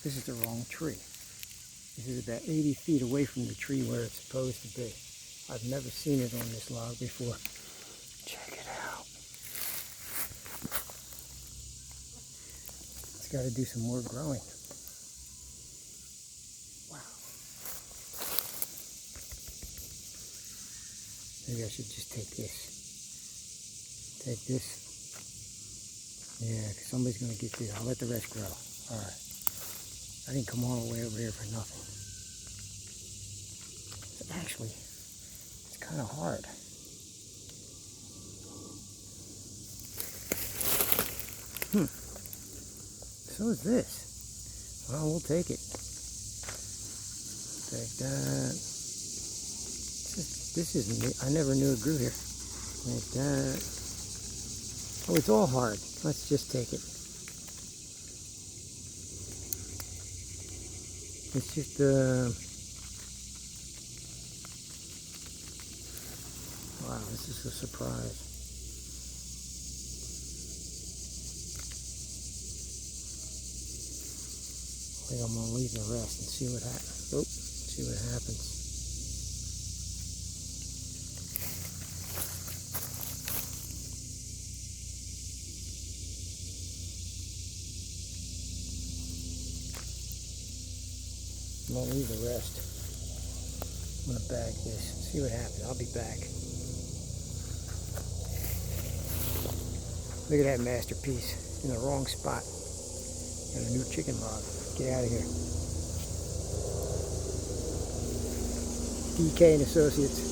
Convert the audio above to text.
This is the wrong tree. This is about 80 feet away from the tree where it's supposed to be. I've never seen it on this log before. Check it out. It's got to do some more growing. Wow. Maybe I should just take this. Take this. Yeah, because somebody's going to get this. I'll let the rest grow. All right. I didn't come all the way over here for nothing. Actually, it's kind of hard. So is this. Well, we'll take it. Take that. This isn't it. I never knew it grew here. Like that. Oh, it's all hard. Let's just take it. It's just wow, this is a surprise. I think I'm gonna leave the rest and see what happens. Oh, see what happens. I'm gonna leave the rest. I'm gonna bag this. See what happens. I'll be back. Look at that masterpiece in the wrong spot. Got a new chicken log. Get out of here. DK and Associates.